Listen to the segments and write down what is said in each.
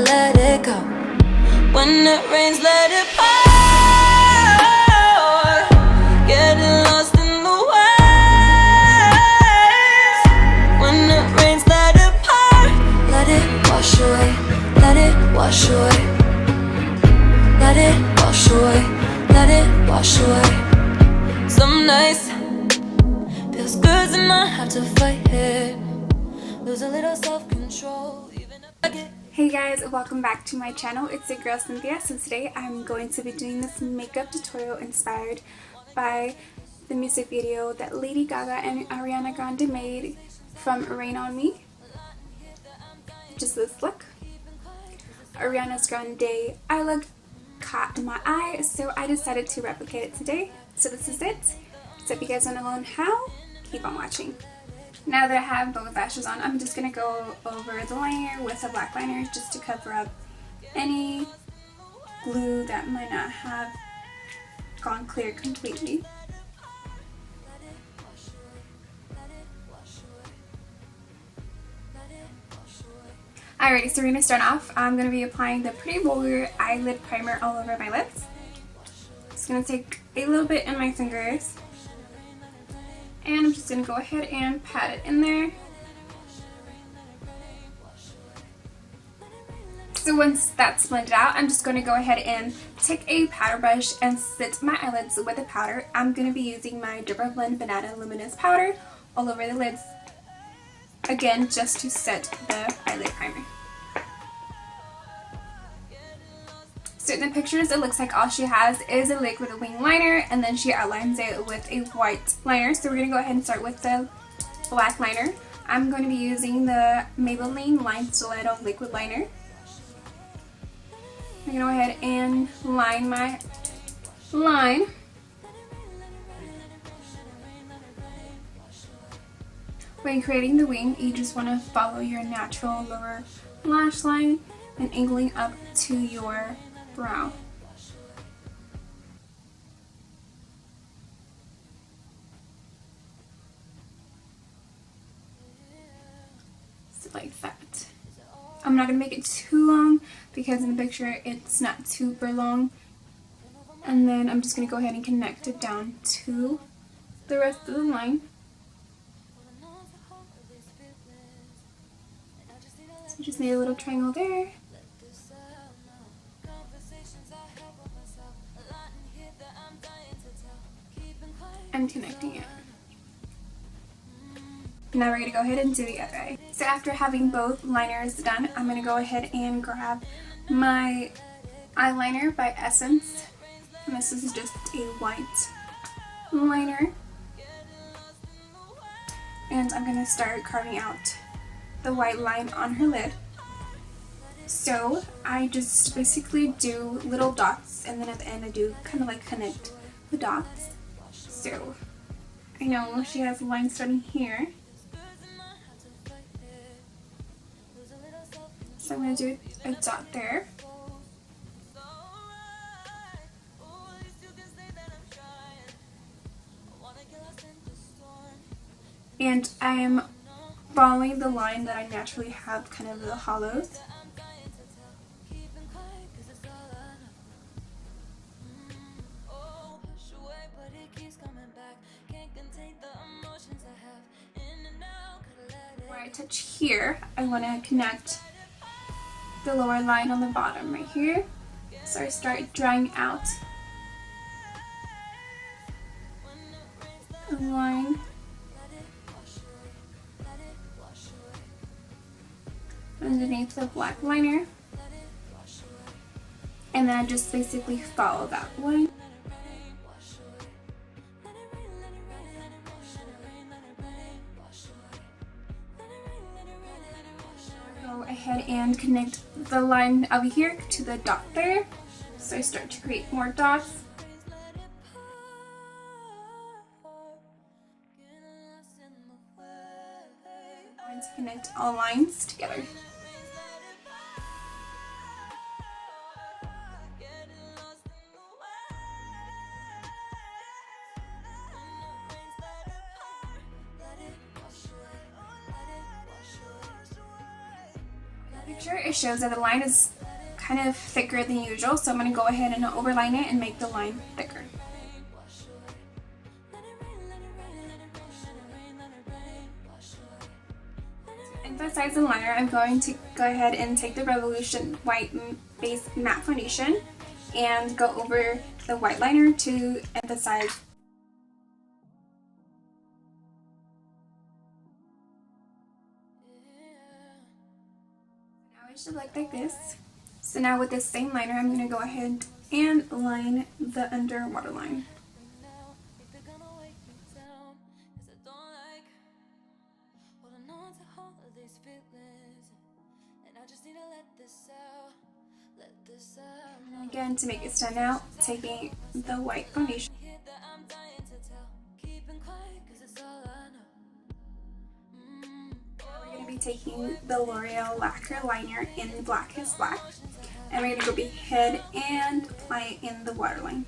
let it go. When it rains, let it pour. Getting lost in the waves. When it rains, let it pour. Let it wash away. Let it wash away. Let it wash away. Let it wash away. Some nights feels good to not have to fight it. Lose a little self-control. Even if I get. Hey guys, welcome back to my channel. It's your girl Cynthia. So today I'm going to be doing this makeup tutorial inspired by the music video that Lady Gaga and Ariana Grande made from Rain on Me. Just this look. Ariana Grande eye look caught my eye, so I decided to replicate it today. So this is it. So if you guys want to learn how, keep on watching. Now that I have both lashes on, I'm just going to go over the liner with a black liner just to cover up any glue that might not have gone clear completely. Alrighty, so we're going to start off. I'm going to be applying the Pretty Vulgar Eyelid Primer all over my lips. Just going to take a little bit in my fingers. And I'm just going to go ahead and pat it in there. So once that's blended out, I'm just going to go ahead and take a powder brush and set my eyelids with the powder. I'm going to be using my Derma Blend Banana Luminous Powder all over the lids. Again, just to set the eyelid primer. So in the pictures, it looks like all she has is a liquid wing liner, and then she outlines it with a white liner. So we're going to go ahead and start with the black liner. I'm going to be using the Maybelline Line Stiletto Liquid Liner. I'm going to go ahead and line my line. When creating the wing, you just want to follow your natural lower lash line and angling up to your brow. So like that. I'm not going to make it too long because in the picture it's not super long. And then I'm just going to go ahead and connect it down to the rest of the line. So just made a little triangle there. And connecting it. Now we're going to go ahead and do the other eye. So after having both liners done, I'm going to go ahead and grab my eyeliner by Essence. And this is just a white liner. And I'm going to start carving out the white line on her lid. So I just basically do little dots, and then at the end I do kind of like connect the dots. So I know she has a line starting here. So I'm going to do a dot there. And I am following the line that I naturally have, kind of the hollows. Where I touch here, I want to connect the lower line on the bottom right here. So I start drawing out a line underneath the black liner, and then I just basically follow that line. Go ahead and connect the line over here to the dot there. So I start to create more dots. I'm going to connect all lines together. Picture, it shows that the line is kind of thicker than usual, so I'm going to go ahead and overline it and make the line thicker. To emphasize the liner, I'm going to go ahead and take the Revolution White Base Matte Foundation and go over the white liner to emphasize. Now it should look like this. So now with this same liner, I'm going to go ahead and line the underwater line. And again, to make it stand out, taking the white foundation. We're going to be taking the L'Oreal Lacquer Liner in Black is Black. And we're going to go ahead and apply it in the waterline.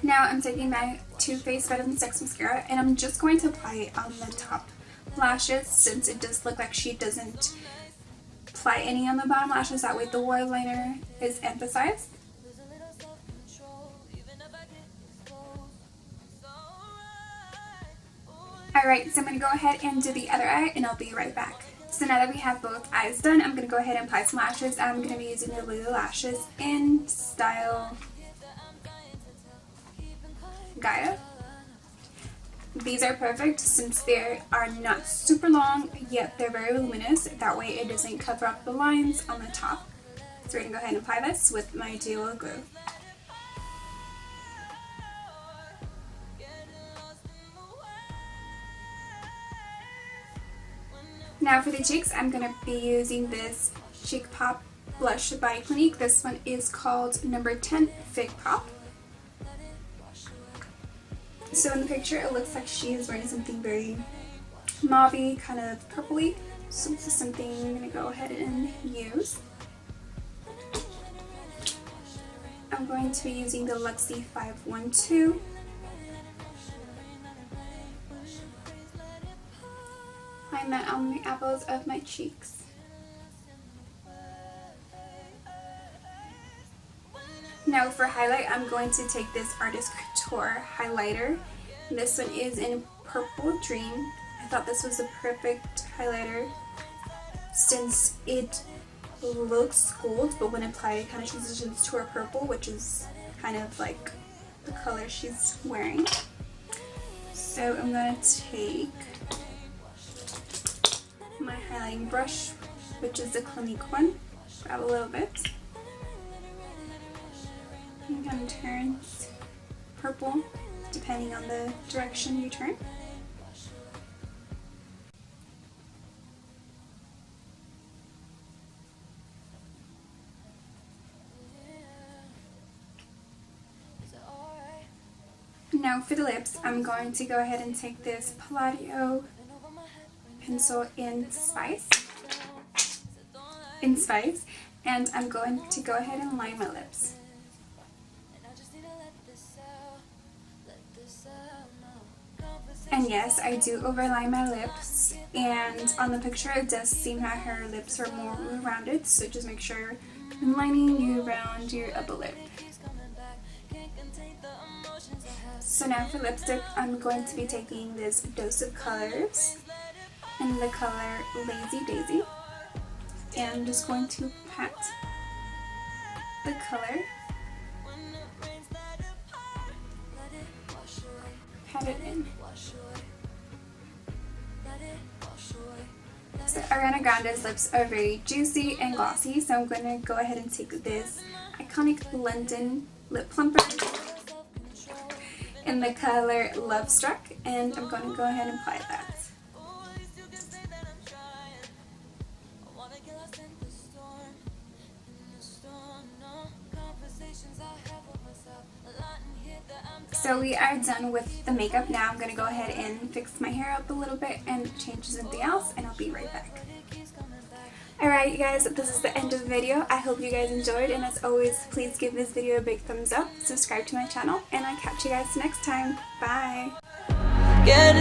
Now I'm taking my Too Faced Better Than Sex mascara and I'm just going to apply it on the top lashes, since it does look like she doesn't apply any on the bottom lashes. That way the waterliner is emphasized. Alright, so I'm going to go ahead and do the other eye and I'll be right back. So now that we have both eyes done, I'm going to go ahead and apply some lashes. I'm going to be using the Lulu lashes in style Gaga. These are perfect since they are not super long, yet they're very luminous. That way it doesn't cover up the lines on the top. So we're going to go ahead and apply this with my Duo Glue. Now for the cheeks, I'm going to be using this Cheek Pop blush by Clinique. This one is called number 10 Fig Pop. So in the picture, it looks like she is wearing something very mauve-y, kind of purpley. So this is something I'm going to go ahead and use. I'm going to be using the Luxie 512. Applying that on the apples of my cheeks. Now for highlight, I'm going to take this Artist Couture highlighter. This one is in Purple Dream. I thought this was a perfect highlighter since it looks gold, but when applied it kind of transitions to a purple, which is kind of like the color she's wearing. So I'm going to take my highlighting brush, which is the Clinique one, grab a little bit. It kind of turns purple depending on the direction you turn. Now for the lips, I'm going to go ahead and take this Palladio pencil in Spice, and I'm going to go ahead and line my lips. And yes, I do overline my lips, and on the picture it does seem that her lips are more rounded, so just make sure when lining you round your upper lip. So now for lipstick, I'm going to be taking this Dose of Colors in the color Lazy Daisy, and I'm just going to pat the color, pat it in. So Ariana Grande's lips are very juicy and glossy, so I'm going to go ahead and take this iconic London lip plumper in the color Love Struck, and I'm going to go ahead and apply that. So we are done with the makeup. Now I'm going to go ahead and fix my hair up a little bit and change something else, and I'll be right back. Alright you guys, this is the end of the video. I hope you guys enjoyed, and as always, please give this video a big thumbs up, subscribe to my channel, and I'll catch you guys next time. Bye! Get